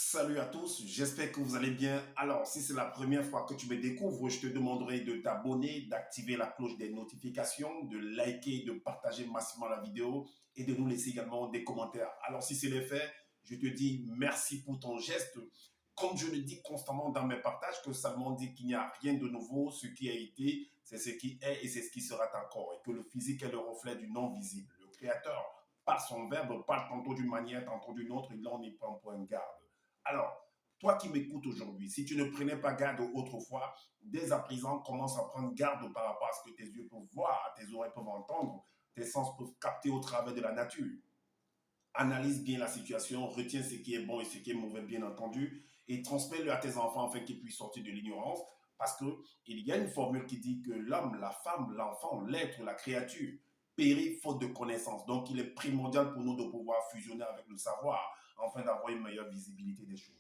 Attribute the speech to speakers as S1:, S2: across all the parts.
S1: Salut à tous, j'espère que vous allez bien. Alors, si c'est la première fois que tu me découvres, je te demanderai de t'abonner, d'activer la cloche des notifications, de liker, de partager massivement la vidéo et de nous laisser également des commentaires. Alors, si c'est le fait, je te dis merci pour ton geste. Comme je le dis constamment dans mes partages, que Salomon dit qu'il n'y a rien de nouveau, ce qui a été, c'est ce qui est et c'est ce qui sera encore. Et que le physique est le reflet du non visible. Le Créateur, par son verbe, parle tantôt d'une manière, tantôt d'une autre, et là on y prend point garde. Alors, toi qui m'écoutes aujourd'hui, si tu ne prenais pas garde autrefois, dès à présent, commence à prendre garde par rapport à ce que tes yeux peuvent voir, tes oreilles peuvent entendre, tes sens peuvent capter au travers de la nature. Analyse bien la situation, retiens ce qui est bon et ce qui est mauvais, bien entendu, et transmets-le à tes enfants afin qu'ils puissent sortir de l'ignorance. Parce qu'il y a une formule qui dit que l'homme, la femme, l'enfant, l'être, la créature périt faute de connaissance. Donc, il est primordial pour nous de pouvoir fusionner avec le savoir afin d'avoir une meilleure visibilité des choses.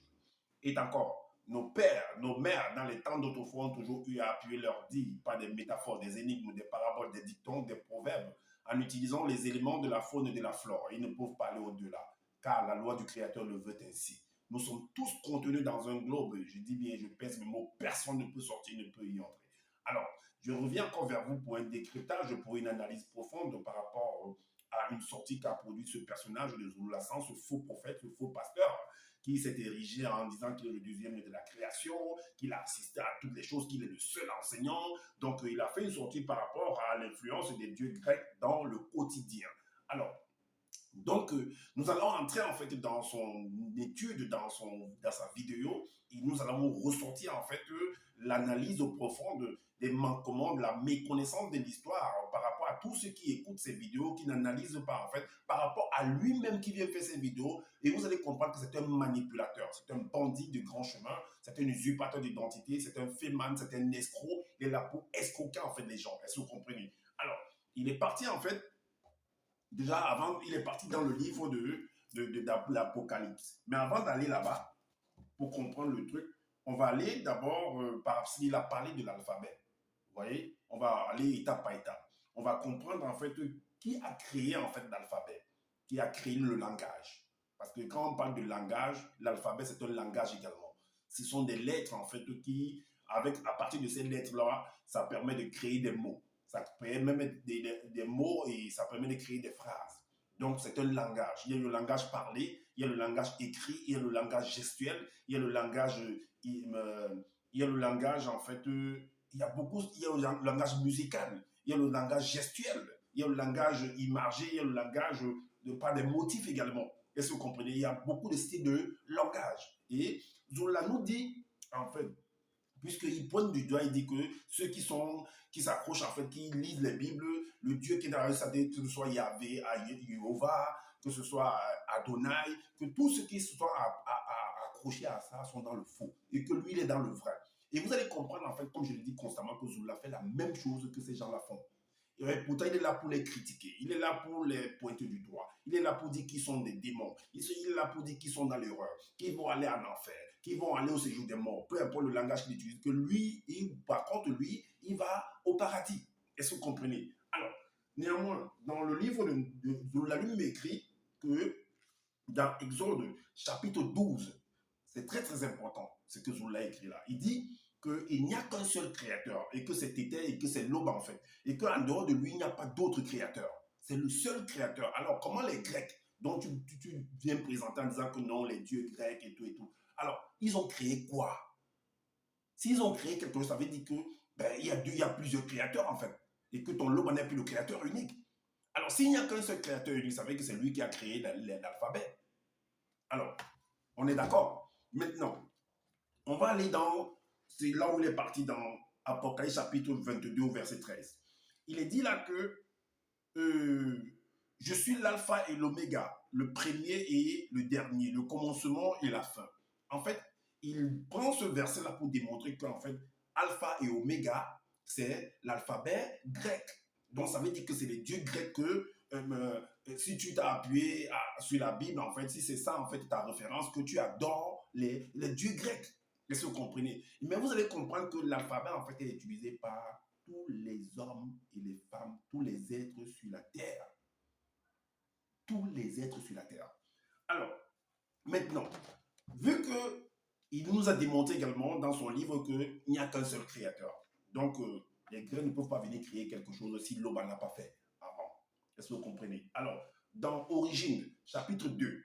S1: Et encore, nos pères, nos mères, dans les temps d'autrefois, ont toujours eu à appuyer leur dit par des métaphores, des énigmes, des paraboles, des dictons, des proverbes, en utilisant les éléments de la faune et de la flore. Ils ne peuvent pas aller au-delà, car la loi du Créateur le veut ainsi. Nous sommes tous contenus dans un globe. Je dis bien, je pèse mes mots, personne ne peut sortir, ne peut y entrer. Alors, je reviens encore vers vous pour un décryptage, pour une analyse profonde par rapport à une sortie qu'a produit ce personnage de Zululassan, ce faux prophète, ce faux pasteur, qui s'est érigé en disant qu'il est le deuxième de la création, qu'il a assisté à toutes les choses, qu'il est le seul enseignant. Donc, il a fait une sortie par rapport à l'influence des dieux grecs dans le quotidien. Alors, donc, nous allons entrer en fait dans son étude, dans sa vidéo, et nous allons ressortir en fait l'analyse profonde des manquements, de la méconnaissance de l'histoire par rapport à tous ceux qui écoutent ces vidéos, qui n'analysent pas en fait, par rapport à lui-même qui vient faire ces vidéos, et vous allez comprendre que c'est un manipulateur, c'est un bandit de grand chemin, c'est un usurpateur d'identité, c'est un féman, c'est un escroc, il est là pour escroquer en fait les gens, est-ce que vous comprenez? Alors, il est parti en fait déjà avant, il est parti dans le livre de l'Apocalypse. Mais avant d'aller là-bas, pour comprendre le truc, on va aller d'abord par s'il a parlé de l'alphabet. Vous voyez, on va aller étape par étape. On va comprendre en fait qui a créé en fait l'alphabet, qui a créé le langage. Parce que quand on parle de langage, l'alphabet c'est un langage également. Ce sont des lettres en fait qui, à partir de ces lettres-là, ça permet de créer des mots. Ça permet même des mots et ça permet de créer des phrases. Donc, c'est un langage. Il y a le langage parlé, il y a le langage écrit, il y a le langage gestuel, il y a le langage, il y a le langage, en fait, il y a beaucoup, il y a le langage musical, il y a le langage gestuel, il y a le langage imagé, il y a le langage par des motifs également. Est-ce que vous comprenez? Il y a beaucoup de styles de langage. Et Zola nous dit, en fait, puisqu'il pointe du doigt, il dit que ceux qui s'accrochent, en fait, qui lisent les Bibles, le Dieu qui est dans la sa tête, que ce soit Yahvé, Jéhovah, que ce soit Adonai, que tous ceux qui se sont accrochés à ça sont dans le faux et que lui, il est dans le vrai. Et vous allez comprendre, en fait, comme je le dis constamment, que Zoula fait la même chose que ces gens-là font. Et pourtant, il est là pour les critiquer. Il est là pour les pointer du doigt. Il est là pour dire qu'ils sont des démons. Il est là pour dire qu'ils sont dans l'erreur, qu'ils vont aller en enfer, qu'ils vont aller au séjour des morts, peu importe le langage qu'il utilise, que lui, par contre, lui, il va au paradis. Est-ce que vous comprenez? Alors, néanmoins, dans le livre de la Lune écrit que dans Exode chapitre 12, c'est très très important ce que Zola a écrit là. Il dit qu'il n'y a qu'un seul créateur et que c'est Tété et que c'est l'aube en fait. Et qu'en dehors de lui, il n'y a pas d'autre créateur. C'est le seul créateur. Alors comment les Grecs, dont tu viens présenter en disant que non, les dieux grecs et tout et tout. Alors, ils ont créé quoi? S'ils ont créé quelque chose, ça veut dire que il y a plusieurs créateurs en fait. Et que ton lobe n'est plus le créateur unique. Alors, s'il n'y a qu'un seul créateur unique, ça veut dire que c'est lui qui a créé l'alphabet. Alors, on est d'accord. Maintenant, on va aller c'est là où il est parti dans Apocalypse chapitre 22 au verset 13. Il est dit là que je suis l'alpha et l'oméga, le premier et le dernier, le commencement et la fin. En fait, il prend ce verset-là pour démontrer qu'en fait, alpha et oméga, c'est l'alphabet grec. Donc, ça veut dire que c'est les dieux grecs que si tu t'as appuyé sur la Bible, en fait, si c'est ça, en fait, ta référence, que tu adores les dieux grecs. Est-ce que vous comprenez? Mais vous allez comprendre que l'alphabet, en fait, est utilisé par tous les hommes et les femmes, tous les êtres sur la terre. Tous les êtres sur la terre. Alors, maintenant, Vu que il nous a démontré également dans son livre qu'il n'y a qu'un seul créateur. Donc, les Grecs ne peuvent pas venir créer quelque chose si l'Oba n'a pas fait avant. Est-ce que vous comprenez? Alors, dans Origine, chapitre 2,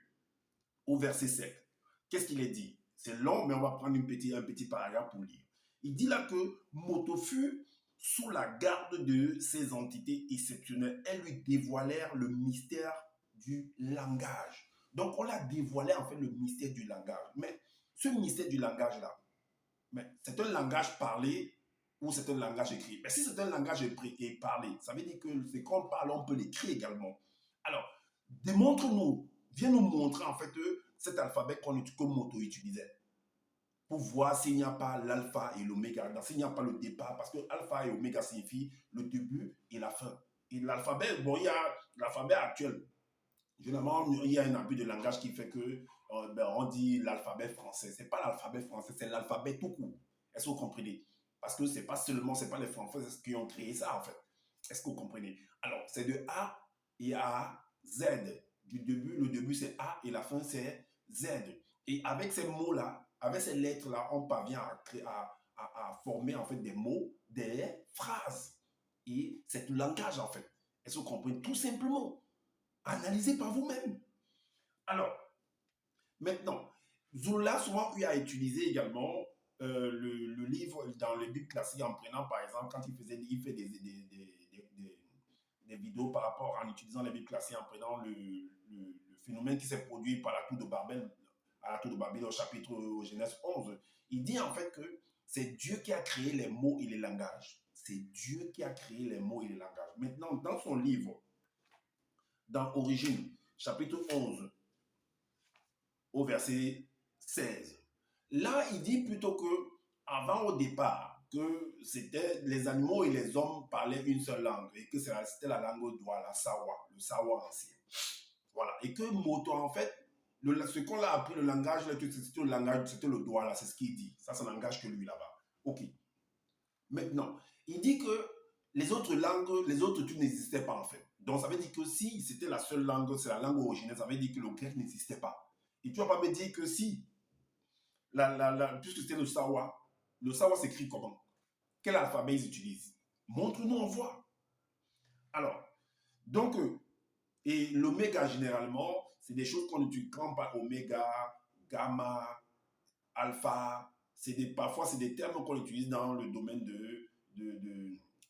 S1: au verset 7, qu'est-ce qu'il est dit? C'est long, mais on va prendre un petit paragraphe pour lire. Il dit là que Motofu, sous la garde de ces entités exceptionnelles, elles lui dévoilèrent le mystère du langage. Donc, on l'a dévoilé en fait le mystère du langage. Mais ce mystère du langage-là, c'est un langage parlé ou c'est un langage écrit. Mais si c'est un langage écrit et parlé, ça veut dire que c'est qu'on parle, on peut l'écrire également. Alors, démontre-nous, viens nous montrer en fait cet alphabet que Moto utilisait pour voir s'il n'y a pas l'alpha et l'oméga, s'il n'y a pas le départ, parce que alpha et oméga signifient le début et la fin. Et l'alphabet, bon, il y a l'alphabet actuel. Généralement, il y a un abus de langage qui fait que on dit l'alphabet français. C'est pas l'alphabet français, c'est l'alphabet tout court. Est-ce que vous comprenez? Parce que c'est pas seulement, c'est pas les Français qui ont créé ça en fait. Est-ce que vous comprenez? Alors, c'est de A et à Z. Du début, le début c'est A et la fin c'est Z. Et avec ces mots-là, avec ces lettres-là, on parvient à former en fait des mots, des phrases. Et c'est le langage en fait. Est-ce que vous comprenez? Tout simplement. Analysez par vous-même. Alors, maintenant, Zola souvent eu à utiliser également le livre dans les Bibles classiques en prenant, par exemple, quand il fait des vidéos par rapport en utilisant les Bibles classiques en prenant le phénomène qui s'est produit par la tour de Babel, à la tour de Babel au chapitre au Genèse 11. Il dit en fait que c'est Dieu qui a créé les mots et les langages. C'est Dieu qui a créé les mots et les langages. Maintenant, dans son livre, dans Origine, chapitre 11, au verset 16. Là, il dit plutôt que, avant au départ, que c'était les animaux et les hommes parlaient une seule langue et que c'était la langue douala, Sawa, le Sawa ancien. Voilà. Et que Moto, en fait, ce qu'on a appris, le langage, c'était le douala, c'est ce qu'il dit. Ça, c'est le langage que lui là-bas. Ok. Maintenant, il dit que les autres langues, les autres trucs n'existaient pas en fait. Donc ça veut dire que si c'était la seule langue, c'est la langue originelle, ça veut dire que le grec n'existait pas. Et tu vas pas me dire que si, puisque c'était le sawa s'écrit comment? Quel alphabet ils utilisent? Montre-nous, on voit. Alors, donc, et l'oméga généralement, c'est des choses qu'on utilise quand par oméga, gamma, alpha, parfois c'est des termes qu'on utilise dans le domaine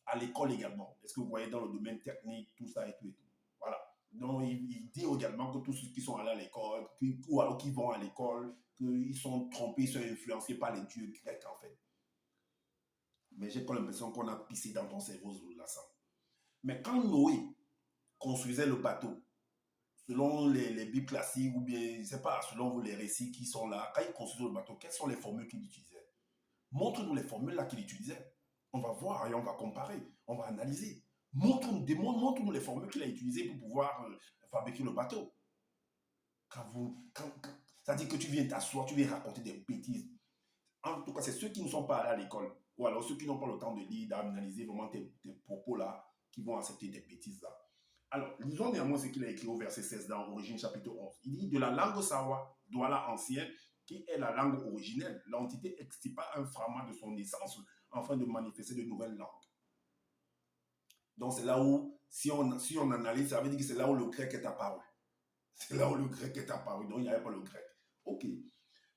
S1: à l'école également. Est-ce que vous voyez dans le domaine technique, tout ça et tout et tout. Voilà. Donc il dit également que tous ceux qui sont allés à l'école, ou alors qui vont à l'école, qu'ils sont trompés, ils sont influencés par les dieux grecs en fait. Mais j'ai pas l'impression qu'on a pissé dans ton cerveau, là, ça. Mais quand Noé construisait le bateau, selon les Bibles classiques ou bien, je ne sais pas, selon vous, les récits qui sont là, quand il construisait le bateau, quelles sont les formules qu'il utilisait? Montre-nous les formules là qu'il utilisait. On va voir et on va comparer, on va analyser. Montre-nous les formules qu'il a utilisées pour pouvoir fabriquer le bateau. C'est-à-dire que tu viens t'asseoir, tu viens raconter des bêtises. En tout cas, c'est ceux qui ne sont pas allés à l'école, ou alors ceux qui n'ont pas le temps de lire, d'analyser vraiment tes propos là, qui vont accepter des bêtises là. Alors, lisons néanmoins ce qu'il a écrit au verset 16 dans Origine chapitre 11. Il dit, de la langue Sawa, Douala ancien, qui est la langue originelle, l'entité extirpa un fragment de son essence afin de manifester de nouvelles langues. Donc, c'est là où, si on analyse, ça veut dire que c'est là où le grec est apparu. C'est là où le grec est apparu. Donc, il n'y avait pas le grec. Ok.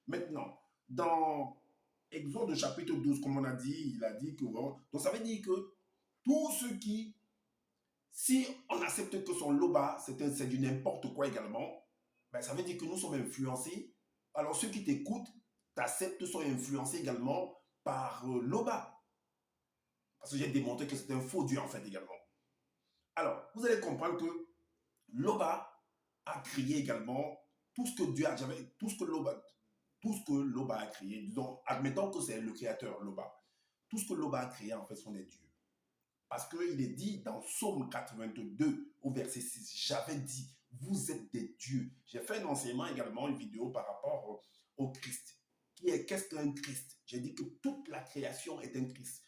S1: Maintenant, dans Exode chapitre 12, comme on a dit, il a dit que, bon, donc ça veut dire que tous ceux qui, si on accepte que son loba, c'est du n'importe quoi également, ben ça veut dire que nous sommes influencés. Alors ceux qui t'écoutent, t'acceptent, sont influencés également par loba. Parce que j'ai démontré que c'est un faux Dieu en fait également. Alors, vous allez comprendre que loba a créé également tout ce que Dieu a jamais, tout ce que Loba a créé. Disons, admettons que c'est le créateur Loba. Tout ce que Loba a créé en fait sont des dieux. Parce qu'il est dit dans Psaume 82 au verset 6, j'avais dit, vous êtes des dieux. J'ai fait un enseignement également, une vidéo par rapport au Christ. Qu'est-ce qu'un Christ? J'ai dit que toute la création est un Christ.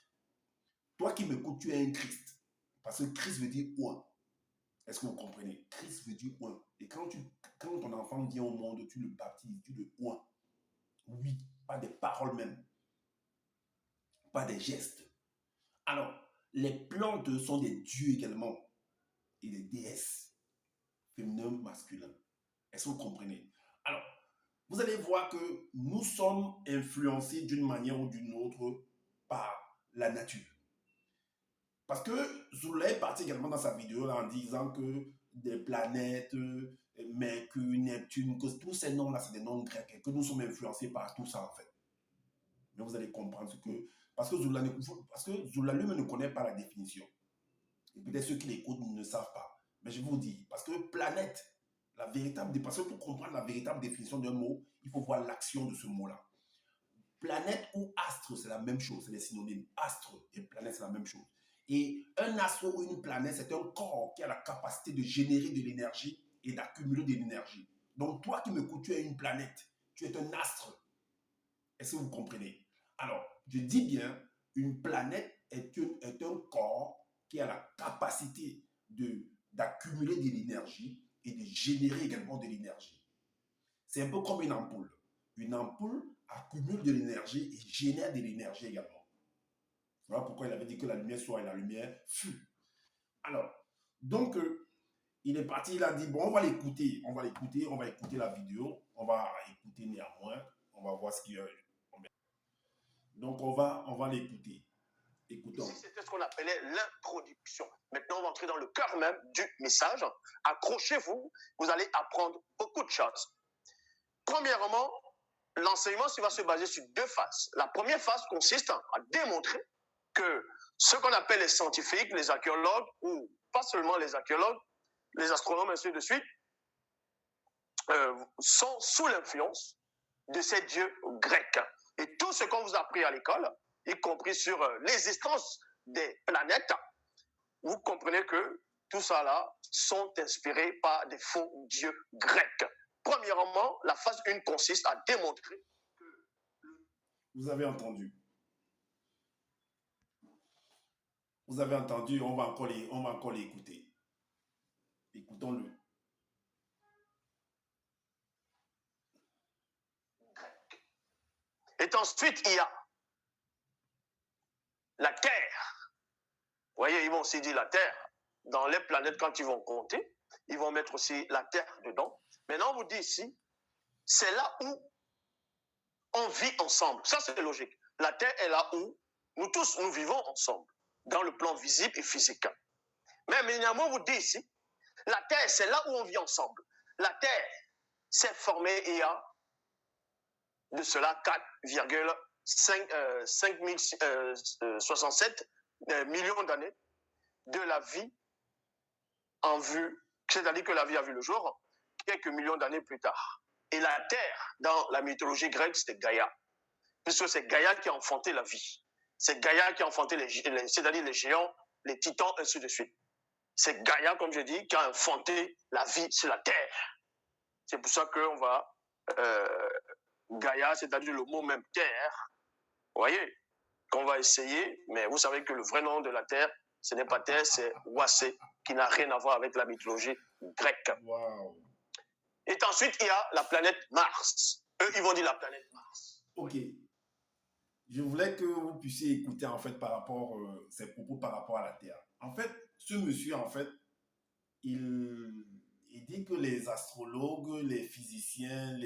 S1: Toi qui m'écoutes, tu es un Christ. Parce que Christ veut dire oint. Est-ce que vous comprenez? Christ veut dire oint. Et quand ton enfant vient au monde, tu le baptises, tu le oint. paroles même, pas des gestes. Alors, les plantes sont des dieux également et des déesses, féminin, masculin. Est-ce que vous comprenez? Alors, vous allez voir que nous sommes influencés d'une manière ou d'une autre par la nature. Parce que Zoula est parti également dans sa vidéo là, en disant que des planètes, Mercure, Neptune, que tous ces noms-là, c'est des noms grecs et que nous sommes influencés par tout ça en fait. Mais vous allez comprendre ce que... Parce que Zoula lui-même ne connaît pas la définition. Et peut-être ceux qui l'écoutent ne savent pas. Mais je vous dis, parce que planète, parce que pour comprendre la véritable définition d'un mot, il faut voir l'action de ce mot-là. Planète ou astre, c'est la même chose, c'est des synonymes. Astre et planète, c'est la même chose. Et un astre ou une planète, c'est un corps qui a la capacité de générer de l'énergie et d'accumuler de l'énergie. Donc toi qui m'écoutes, tu es une planète, tu es un astre. Est-ce que vous comprenez? Alors, je dis bien, une planète est un corps qui a la capacité d'accumuler de l'énergie et de générer également de l'énergie. C'est un peu comme une ampoule. Une ampoule accumule de l'énergie et génère de l'énergie également. Voilà pourquoi il avait dit que la lumière soit et la lumière fut. Alors, donc, il est parti, il a dit, bon, on va l'écouter la vidéo, on va écouter néanmoins, on va voir ce qu'il y a. Donc, on va l'écouter. Écoutons.
S2: Ici, c'était ce qu'on appelait l'introduction. Maintenant, on va entrer dans le cœur même du message. Accrochez-vous, vous allez apprendre beaucoup de choses. Premièrement, l'enseignement va se baser sur deux phases. La première phase consiste à démontrer que ce qu'on appelle les scientifiques, les archéologues, ou pas seulement les archéologues, les astronomes, ainsi de suite, sont sous l'influence de ces dieux grecs. Et tout ce qu'on vous a appris à l'école, y compris sur l'existence des planètes, vous comprenez que tout ça là sont inspirés par des faux dieux grecs. Premièrement, la phase 1 consiste à démontrer que...
S1: Vous avez entendu. Vous avez entendu, on va encore l'écouter. Écoutons-le.
S2: Et ensuite, il y a la Terre. Vous voyez, ils vont aussi dire la Terre. Dans les planètes, quand ils vont compter, ils vont mettre aussi la Terre dedans. Maintenant, on vous dit ici, c'est là où on vit ensemble. Ça, c'est logique. La Terre est là où nous tous, nous vivons ensemble, dans le plan visible et physique. Mais maintenant, on vous dit ici, la Terre, c'est là où on vit ensemble. La Terre s'est formée il y a de cela 4,567 millions d'années de la vie en vue, c'est-à-dire que la vie a vu le jour quelques millions d'années plus tard. Et la Terre, dans la mythologie grecque, c'était Gaïa, puisque c'est Gaïa qui a enfanté la vie. C'est Gaïa qui a enfanté c'est-à-dire les géants, les titans, ainsi de suite. C'est Gaïa, comme je dis, qui a enfanté la vie sur la Terre. C'est pour ça qu'on va... Gaïa, c'est-à-dire le mot même terre, vous voyez, qu'on va essayer, mais vous savez que le vrai nom de la terre, ce n'est pas terre, c'est Wassé, qui n'a rien à voir avec la mythologie grecque.
S1: Wow.
S2: Et ensuite, il y a la planète Mars. Eux, ils vont dire la planète Mars.
S1: Ok. Je voulais que vous puissiez écouter, en fait, ses propos par rapport à la Terre. En fait, ce monsieur, en fait, il dit que les astrologues, les physiciens,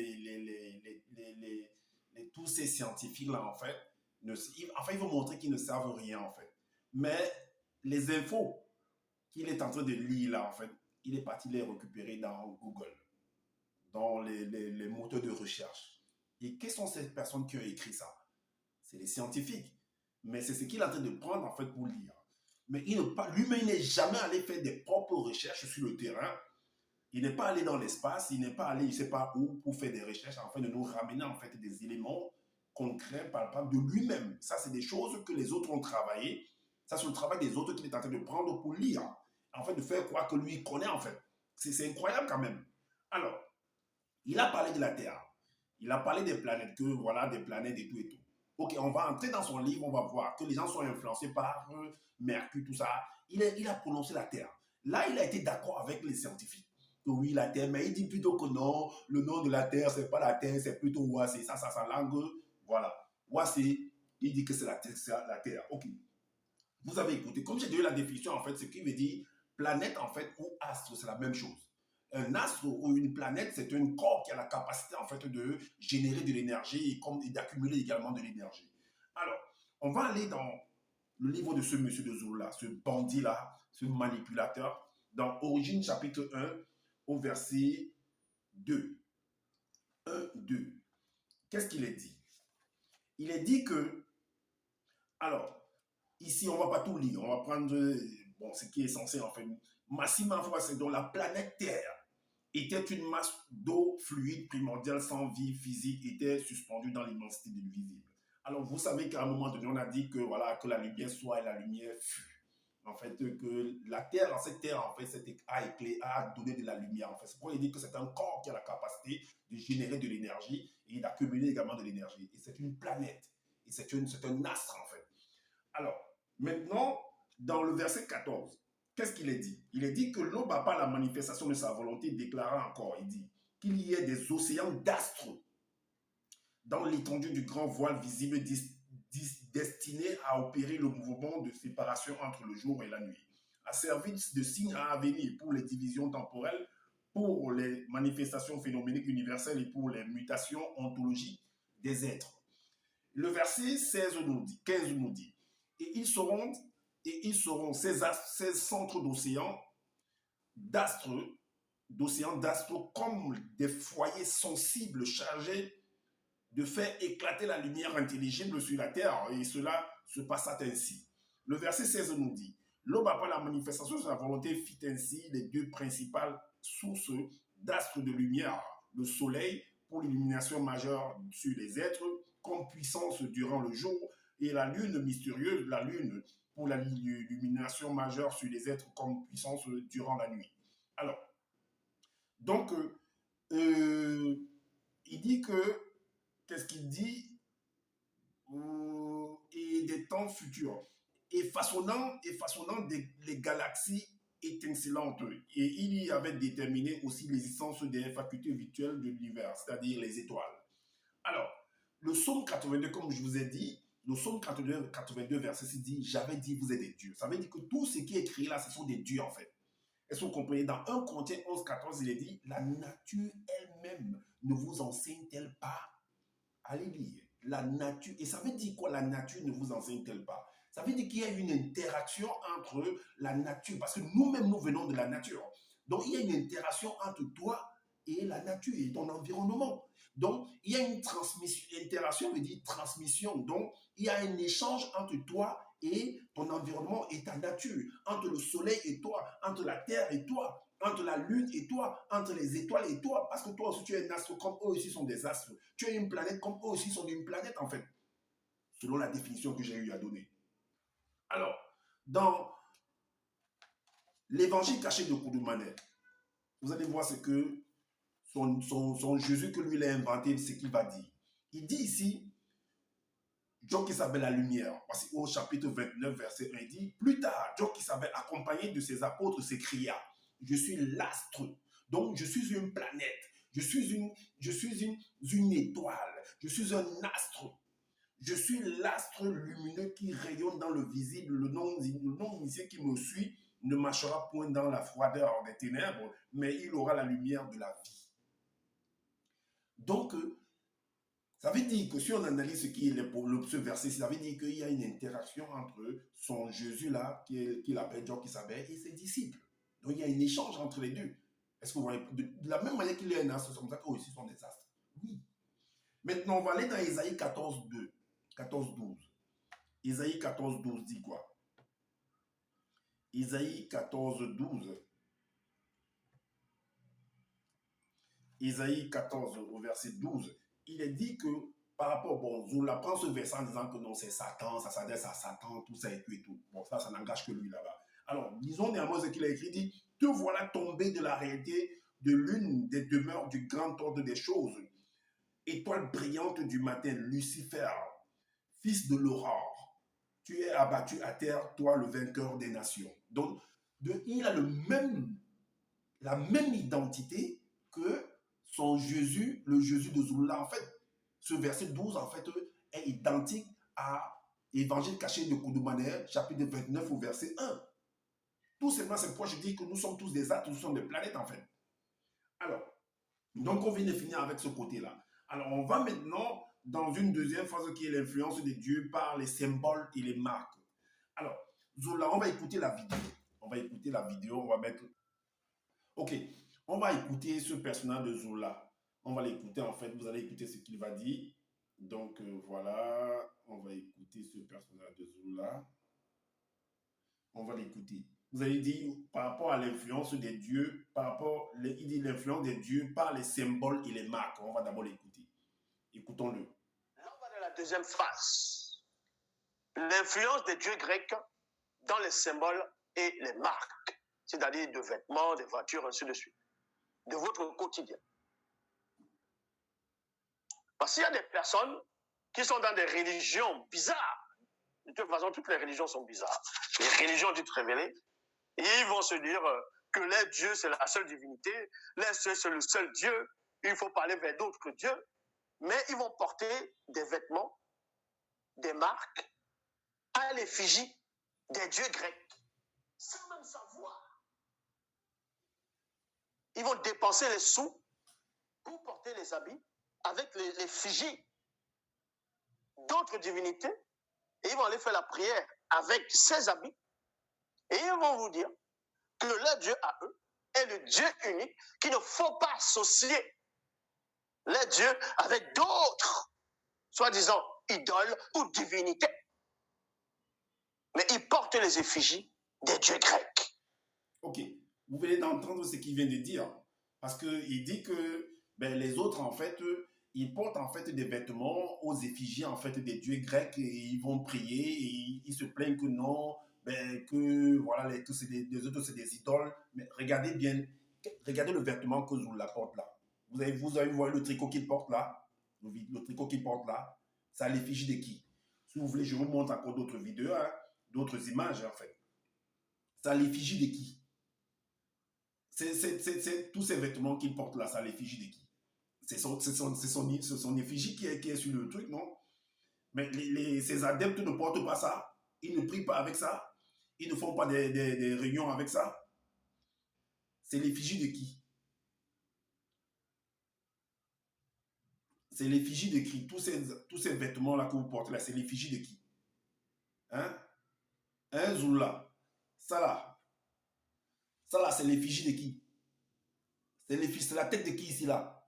S1: tous ces scientifiques-là, en fait, il veut montrer qu'ils ne savent rien, en fait. Mais les infos qu'il est en train de lire, là, en fait, il est parti les récupérer dans Google, dans les moteurs de recherche. Et quelles sont ces personnes qui ont écrit ça? C'est les scientifiques. Mais c'est ce qu'il est en train de prendre, en fait, pour lire. Mais lui-même, il n'est jamais allé faire des propres recherches sur le terrain. Il n'est pas allé dans l'espace, il n'est pas allé, je ne sais pas où, pour faire des recherches, afin de nous ramener en fait des éléments concrets, palpables de lui-même. Ça, c'est des choses que les autres ont travaillé. Ça, c'est le travail des autres qu'il est en train de prendre pour lire. En fait, de faire croire que lui, il connaît, en fait. C'est incroyable quand même. Alors, il a parlé de la Terre. Il a parlé des planètes, que voilà, des planètes et tout et tout. Ok, on va entrer dans son livre, on va voir que les gens sont influencés par Mercure, tout ça. Il a prononcé la Terre. Là, il a été d'accord avec les scientifiques. Que oui, la Terre, mais il dit plutôt que non, le nom de la Terre, c'est pas la Terre, c'est plutôt Ouassé. Ça, sa langue, voilà. il dit que c'est la Terre. Ok. Vous avez écouté. Comme j'ai donné la définition, en fait, ce qui veut dire planète, en fait, ou astre, c'est la même chose. Un astre ou une planète, c'est un corps qui a la capacité, en fait, de générer de l'énergie et d'accumuler également de l'énergie. Alors, on va aller dans le livre de ce monsieur de Zoula, ce bandit-là, ce manipulateur, dans Origine chapitre 1 au verset 2. 1, 2. Qu'est-ce qu'il est dit? Il est dit que, alors, ici, on ne va pas tout lire, on va prendre ce qui est censé en fait. Massima fois, c'est dans la planète Terre était une masse d'eau fluide primordiale sans vie physique, était suspendue dans l'immensité de l'invisible. Alors, vous savez qu'à un moment donné, on a dit que, voilà, que la lumière soit et la lumière fut. En fait, que la Terre, cette Terre, en fait, a donné de la lumière. En fait, c'est pour dire que c'est un corps qui a la capacité de générer de l'énergie et d'accumuler également de l'énergie. Et c'est une planète. Et c'est un astre, en fait. Alors, maintenant, dans le verset 14, qu'est-ce qu'il est dit? Il est dit que l'eau bat pas la manifestation de sa volonté, déclarant encore, il dit qu'il y ait des océans d'astres dans l'étendue du grand voile visible destiné à opérer le mouvement de séparation entre le jour et la nuit, à servir de signe à venir pour les divisions temporelles, pour les manifestations phénoméniques universelles et pour les mutations ontologiques des êtres. Le verset 15 nous dit, et ils seront ces centres d'océans, d'astres comme des foyers sensibles chargés de faire éclater la lumière intelligible sur la terre, et cela se passa ainsi. Le verset 16 nous dit, l'aube après la manifestation de la volonté fit ainsi les deux principales sources d'astres de lumière, le soleil pour l'illumination majeure sur les êtres, comme puissance durant le jour, et la lune mystérieuse, la lune pour l'illumination majeure sur les êtres comme puissance durant la nuit. Alors, donc, il dit que, qu'est-ce qu'il dit? Et des temps futurs, et façonnant les galaxies étincelantes. Et il y avait déterminé aussi l'existence des facultés virtuelles de l'univers, c'est-à-dire les étoiles. Alors, le psaume 82, comme je vous ai dit, le psaume 82 verset 6 dit, j'avais dit, vous êtes des dieux. Ça veut dire que tout ce qui est écrit là, ce sont des dieux en fait. Est-ce que vous comprenez? Dans 1 Corinthiens 11, 14, il est dit, la nature elle-même ne vous enseigne-t-elle pas? Allez lire. La nature. Et ça veut dire quoi, la nature ne vous enseigne-t-elle pas? Ça veut dire qu'il y a une interaction entre la nature, parce que nous-mêmes, nous venons de la nature. Donc, il y a une interaction entre toi et la nature et ton environnement. Donc, il y a une transmission. Interaction veut dire transmission. Donc, il y a un échange entre toi et ton environnement et ta nature, entre le soleil et toi, entre la terre et toi, entre la lune et toi, entre les étoiles et toi, parce que toi aussi tu es un astre comme eux aussi sont des astres. Tu es une planète comme eux aussi sont une planète en fait, selon la définition que j'ai eu à donner. Alors, dans l'évangile caché de Koudoumane, vous allez voir ce que son Jésus que lui il a inventé, ce qu'il va dire. Il dit ici, Dieu qui s'appelle la lumière, parce qu'au chapitre 29, verset 1, il dit, plus tard, Dieu qui s'appelle accompagné de ses apôtres s'écria, je suis l'astre, donc je suis une planète, je suis une étoile, je suis un astre, je suis l'astre lumineux qui rayonne dans le visible, le non-initié qui me suit ne marchera point dans la froideur des ténèbres, mais il aura la lumière de la vie. Donc, ça veut dire que si on analyse ce qui est ce verset, ça veut dire qu'il y a une interaction entre son Jésus-là, qu'il appelle Dieu qui s'appelle, et ses disciples. Donc il y a un échange entre les deux. Est-ce que vous voyez? De la même manière qu'il est un astre, c'est comme ça qu'eux aussi sont des astres. Oui. Maintenant, on va aller dans Isaïe 14, 12. Isaïe 14, 12 dit quoi? Isaïe 14, 12. Isaïe 14 au verset 12. Il est dit que par rapport, bon, Zoula prend ce verset en disant que non, c'est Satan, ça s'adresse à Satan, tout ça et tout et tout. Bon, ça n'engage que lui là-bas. Alors, disons néanmoins ce qu'il a écrit, dit, te voilà tombé de la réalité de l'une des demeures du grand ordre des choses. Étoile brillante du matin, Lucifer, fils de l'aurore, tu es abattu à terre, toi le vainqueur des nations. Donc, il a la même identité que son Jésus, le Jésus de Zoula. En fait, ce verset 12, en fait, est identique à Évangile caché de Koudoumane, chapitre 29 au verset 1. Tout simplement, c'est pourquoi je dis que nous sommes tous des êtres, nous sommes des planètes en fait. Alors, donc on vient de finir avec ce côté-là. Alors, on va maintenant dans une deuxième phase qui est l'influence de Dieu par les symboles et les marques. Alors, Zola, on va écouter la vidéo. On va écouter la vidéo, on va mettre... Ok, on va écouter ce personnage de Zola. On va l'écouter en fait, vous allez écouter ce qu'il va dire. Donc voilà, on va écouter ce personnage de Zola. On va l'écouter. Vous allez dire par rapport à l'influence des dieux, il dit l'influence des dieux par les symboles et les marques. On va d'abord l'écouter. Écoutons-le.
S2: Là, on va dans la deuxième phase. L'influence des dieux grecs dans les symboles et les marques, c'est-à-dire de vêtements, de voitures, ainsi de suite, de votre quotidien. Parce qu'il y a des personnes qui sont dans des religions bizarres. De toute façon, toutes les religions sont bizarres. Les religions dites révélées, et ils vont se dire que les dieux, c'est la seule divinité, les dieux, c'est le seul Dieu, il faut parler vers d'autres dieux, mais ils vont porter des vêtements, des marques, à l'effigie des dieux grecs, sans même savoir. Ils vont dépenser les sous pour porter les habits avec l'effigie d'autres divinités, et ils vont aller faire la prière avec ces habits, et ils vont vous dire que leur Dieu à eux est le Dieu unique, qu'il ne faut pas associer les dieux avec d'autres, soi-disant idoles ou divinités. Mais ils portent les effigies des dieux grecs.
S1: Ok, vous venez d'entendre ce qu'il vient de dire. Parce qu'il dit que les autres, en fait, ils portent en fait des vêtements aux effigies en fait des dieux grecs et ils vont prier et ils se plaignent que non, que voilà, que les autres c'est des idoles. Mais regardez bien, regardez le vêtement que Zoula porte là. Vous avez vu le tricot qu'il porte là, le tricot qu'il porte là, c'est à l'effigie de qui? Si vous voulez, je vous montre encore d'autres vidéos, hein, d'autres images en fait. C'est à l'effigie de qui? C'est tous ces vêtements qu'il porte là, c'est à l'effigie de qui? C'est son effigie qui est sur le truc, non? Mais ces adeptes ne portent pas ça. Ils ne prient pas avec ça. Ils ne font pas des réunions avec ça. C'est l'effigie de qui? C'est l'effigie de qui? Tous ces vêtements-là que vous portez là, c'est l'effigie de qui? Hein? Hein, Zoula? Ça là, c'est l'effigie de qui? C'est la tête de qui ici là?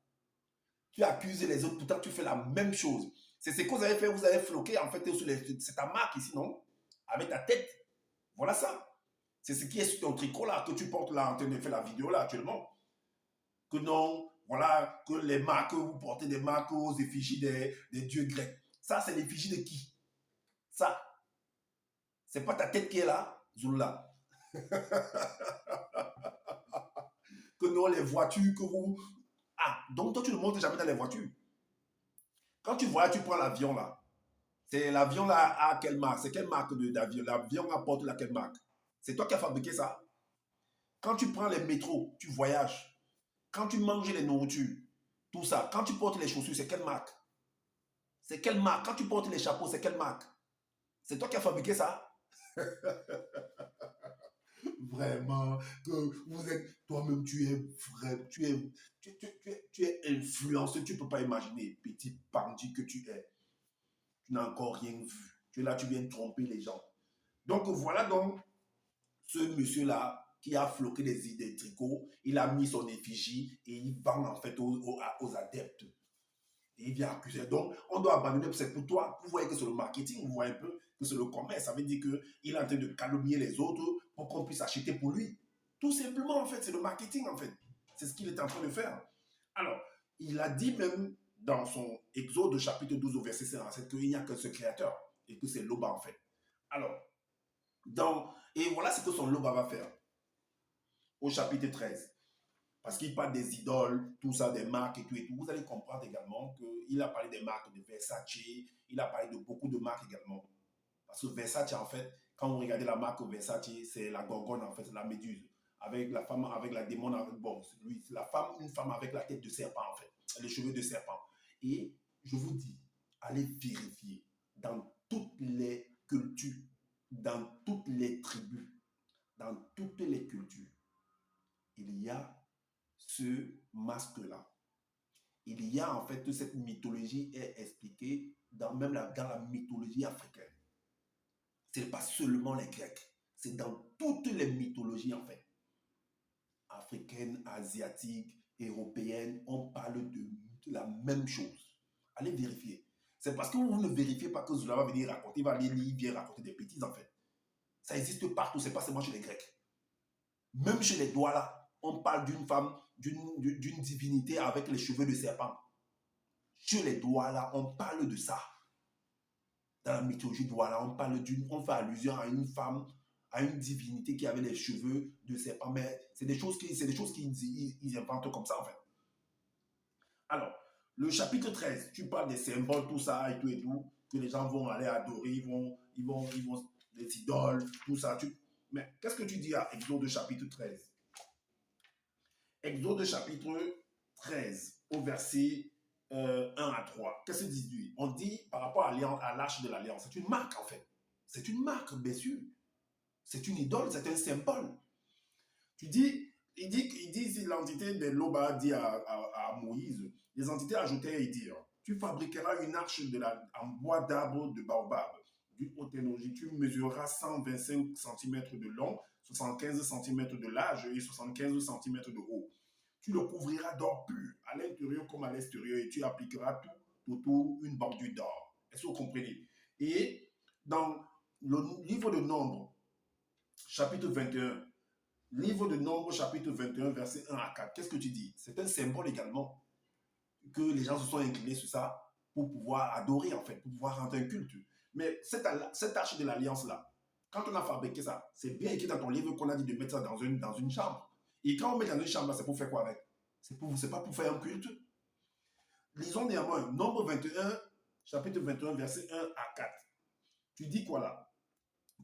S1: Tu accuses les autres, pourtant tu fais la même chose. C'est ce que vous avez fait, vous avez floqué en fait, c'est ta marque ici, non? Avec ta tête. Voilà ça. C'est ce qui est sur ton tricot là, que tu portes là en train de faire la vidéo là actuellement. Que non, voilà, que les marques, vous portez des marques aux effigies des dieux grecs. Ça, c'est l'effigie de qui? Ça. C'est pas ta tête qui est là, Zoula. Que non, les voitures que vous... Ah, donc toi, tu ne montes jamais dans les voitures. Quand tu vois, tu prends l'avion là. C'est l'avion là à quelle marque? C'est quelle marque d'avion? L'avion apporte la quelle marque? C'est toi qui as fabriqué ça? Quand tu prends les métros, tu voyages. Quand tu manges les nourritures, tout ça. Quand tu portes les chaussures, c'est quelle marque? C'est quelle marque? Quand tu portes les chapeaux, c'est quelle marque? C'est toi qui as fabriqué ça? Vraiment, que vous êtes, toi-même, tu es vrai, tu es influencé, tu ne peux pas imaginer, petit bandit que tu es. Tu n'as encore rien vu. Tu es là, tu viens tromper les gens. Donc voilà donc ce monsieur-là qui a floqué des tricots, il a mis son effigie et il vend en fait aux adeptes. Et il vient accuser. Donc on doit abandonner, c'est pour toi. Vous voyez que c'est le marketing, vous voyez un peu que c'est le commerce. Ça veut dire qu'il est en train de calomnier les autres pour qu'on puisse acheter pour lui. Tout simplement en fait, c'est le marketing en fait. C'est ce qu'il est en train de faire. Alors, il a dit même dans son Exode chapitre 12 au verset 57 qu'il n'y a qu'un seul créateur et que c'est Loba en fait. Alors, et voilà ce que son Loba va faire au chapitre 13. Parce qu'il parle des idoles, tout ça, des marques et tout et tout. Vous allez comprendre également qu'il a parlé des marques de Versace, il a parlé de beaucoup de marques également. Parce que Versace, en fait, quand vous regardez la marque Versace, c'est la gorgone, en fait, c'est la méduse. Avec la femme, avec la démon, bon, lui, c'est une femme avec la tête de serpent, en fait, les cheveux de serpent. Et je vous dis, allez vérifier dans toutes les cultures, dans toutes les tribus, dans toutes les cultures, il y a ce masque-là. Il y a en fait cette mythologie est expliquée même dans la mythologie africaine. Ce n'est pas seulement les Grecs, c'est dans toutes les mythologies en fait. Africaines, asiatiques, européennes, on parle de la même chose. Allez vérifier. C'est parce que vous ne vérifiez pas que Zola va venir raconter, il va aller lire, bien raconter des bêtises en fait. Ça existe partout, c'est pas seulement chez les Grecs. Même chez les Douala, on parle d'une femme, d'une divinité avec les cheveux de serpent. Chez les Douala, on parle de ça. Dans la mythologie Douala, on fait allusion à une femme, à une divinité qui avait les cheveux de serpent. Mais c'est des choses qu'ils inventent comme ça en fait. Alors, le chapitre 13, tu parles des symboles, tout ça et tout, que les gens vont aller adorer, ils vont des idoles, tout ça. Mais qu'est-ce que tu dis à Exode chapitre 13? Exode chapitre 13, au verset 1 à 3. Qu'est-ce que dit? On dit par rapport à l'arche de l'alliance, c'est une marque en fait. C'est une marque, bien sûr. C'est une idole, c'est un symbole. Il dit ici, l'entité de Loba dit à Moïse, les entités ajoutaient et dirent, tu fabriqueras une arche en bois d'arbre de baobab, d'une haute technologie, tu mesureras 125 cm de long, 75 cm de large et 75 cm de haut. Tu le couvriras d'or pur, à l'intérieur comme à l'extérieur, et tu appliqueras tout autour une bordure d'or. Est-ce que vous comprenez? Et dans le livre de Nombre, chapitre 21, livre de Nombre, chapitre 21, verset 1 à 4, qu'est-ce que tu dis? C'est un symbole également que les gens se sont inclinés sur ça pour pouvoir adorer, en fait, pour pouvoir rendre un culte. Mais cette arche de l'alliance-là, quand on a fabriqué ça, c'est bien écrit dans ton livre qu'on a dit de mettre ça dans une chambre. Et quand on met dans une chambre, c'est pour faire quoi avec? C'est pas pour faire un culte. Lisons néanmoins Nombre 21, chapitre 21, verset 1 à 4. Tu dis quoi là?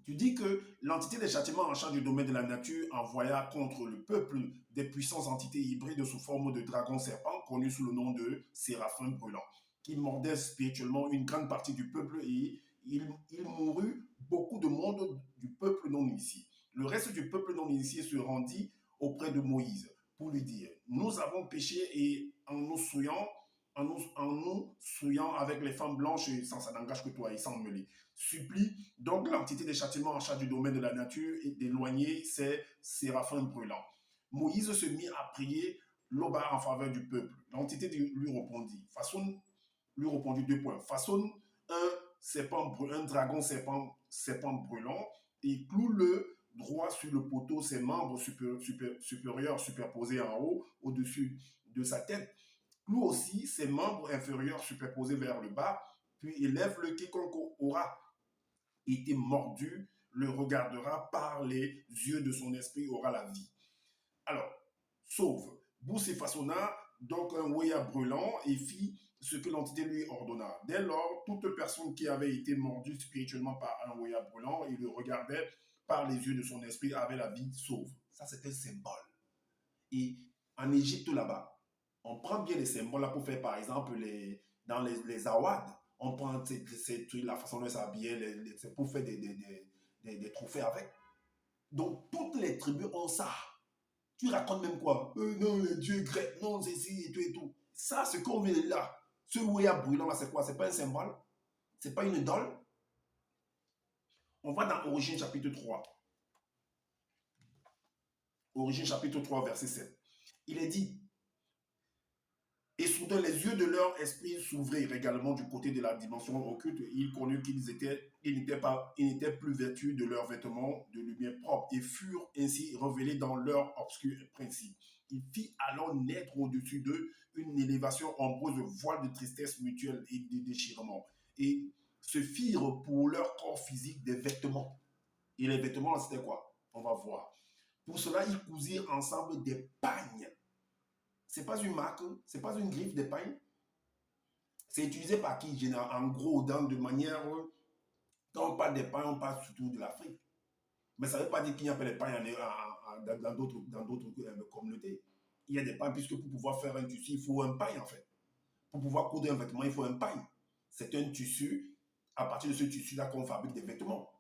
S1: Tu dis que l'entité des châtiments en charge du domaine de la nature envoya contre le peuple des puissantes entités hybrides sous forme de dragon serpent, connues sous le nom de séraphins brûlants, qui mordaient spirituellement une grande partie du peuple et il mourut beaucoup de monde du peuple non initié. Le reste du peuple non initié se rendit auprès de Moïse pour lui dire, nous avons péché et en nous souillant avec les femmes blanches, sans ça n'engage que toi, et sans mêler. Supplie donc l'entité des châtiments en charge du domaine de la nature et d'éloigner ces séraphins brûlants. Moïse se mit à prier Loba en faveur du peuple. L'entité lui répondit, deux points. Façonne un dragon serpent brûlant et cloue-le droit sur le poteau, ses membres supérieurs superposés en haut, au-dessus de sa tête. Cloue aussi ses membres inférieurs superposés vers le bas, puis élève-le. Quiconque aura été mordu le regardera par les yeux de son esprit, aura la vie. Alors, sauve. Boussé façonna donc un ouïa brûlant et fit ce que l'entité lui ordonna. Dès lors, toute personne qui avait été mordue spirituellement par un ouïa brûlant et le regardait par les yeux de son esprit avait la vie sauve. Ça, c'est un symbole. Et en Égypte, là-bas, on prend bien les symboles là pour faire, par exemple, dans les awad, on prend la façon de s'habiller, c'est pour faire des trophées avec. Donc, toutes les tribus ont ça. Tu racontes même quoi? Non, les dieux grecs, non, c'est ici et tout et tout. Ça, ce qu'on vient de là, ce ouïa brûlant là, c'est quoi? C'est pas un symbole? C'est pas une idole? On va dans Origine chapitre 3. Origine chapitre 3, verset 7. Il est dit, et soudain, les yeux de leur esprit s'ouvrirent également du côté de la dimension occulte. Ils connurent qu'ils n'étaient plus vêtus de leurs vêtements de lumière propre et furent ainsi révélés dans leur obscur principe. Il fit alors naître au-dessus d'eux une élévation ombreuse de voile de tristesse mutuelle et de déchirement. Et se firent pour leur corps physique des vêtements. Et les vêtements, c'était quoi? On va voir. Pour cela, ils cousirent ensemble des pagnes. C'est pas une marque, c'est pas une griffe de pagne. C'est utilisé par qui? En gros, de manière. Quand on parle des pagnes, on parle surtout de l'Afrique. Mais ça ne veut pas dire qu'il n'y a pas de pagnes dans d'autres communautés. Il y a des pagnes, puisque pour pouvoir faire un tissu, il faut un pagne en fait. Pour pouvoir coudre un vêtement, il faut un pagne. c'est un tissu. À partir de ce tissu-là qu'on fabrique des vêtements.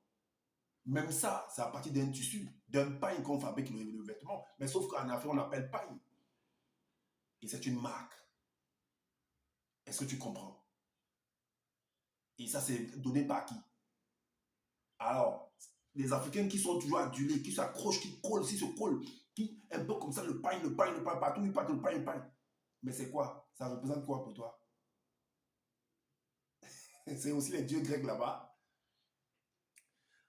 S1: Même ça, c'est à partir d'un tissu, d'un pain qu'on fabrique le vêtement. Mais sauf qu'en Afrique, on appelle pain. Et c'est une marque. Est-ce que tu comprends? Et ça, c'est donné par qui? Alors, les Africains qui sont toujours adulés, qui s'accrochent, qui collent, qui se collent, qui, un peu comme ça, le pain, partout, ils partent le pain, le pain. Mais c'est quoi? Ça représente quoi pour toi? C'est aussi les dieux grecs là-bas.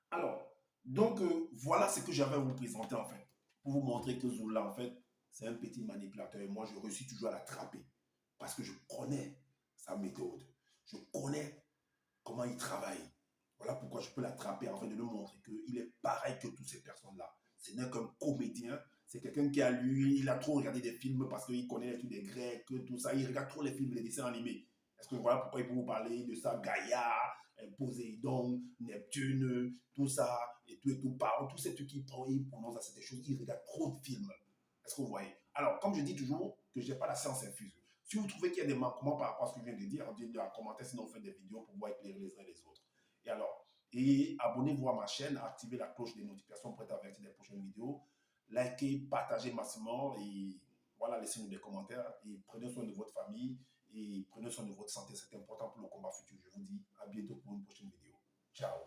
S1: Alors, donc, voilà ce que j'avais à vous présenter en fait. Pour vous montrer que Zola, en fait, c'est un petit manipulateur. Et moi, je réussis toujours à l'attraper. Parce que je connais sa méthode. Je connais comment il travaille. Voilà pourquoi je peux l'attraper afin de lui montrer qu'il est pareil que toutes ces personnes-là. Ce n'est qu'un comédien. C'est quelqu'un qui a lu, il a trop regardé des films parce qu'il connaît tous les Grecs, tout ça. Il regarde trop les films, les dessins animés. Est-ce que voilà pourquoi il peut vous parler de ça, Gaïa, Poséidon, Neptune, tout ça, et tout, parle, tous ces trucs qu'il prend, il prononce à ces choses, il regarde trop de films. Est-ce que vous voyez? Alors, comme je dis toujours, que je n'ai pas la science infuse. Si vous trouvez qu'il y a des manquements par rapport à ce que je viens de dire, dites-le en commentaire, sinon on fait des vidéos pour pouvoir éclairer les uns et les autres. Et alors, abonnez-vous à ma chaîne, activez la cloche des notifications pour être averti des prochaines vidéos. Likez, partagez massivement et voilà, laissez-nous des commentaires et prenez soin de votre famille et prenez soin de votre santé. C'est important pour le combat futur. Je vous dis à bientôt pour une prochaine vidéo. Ciao.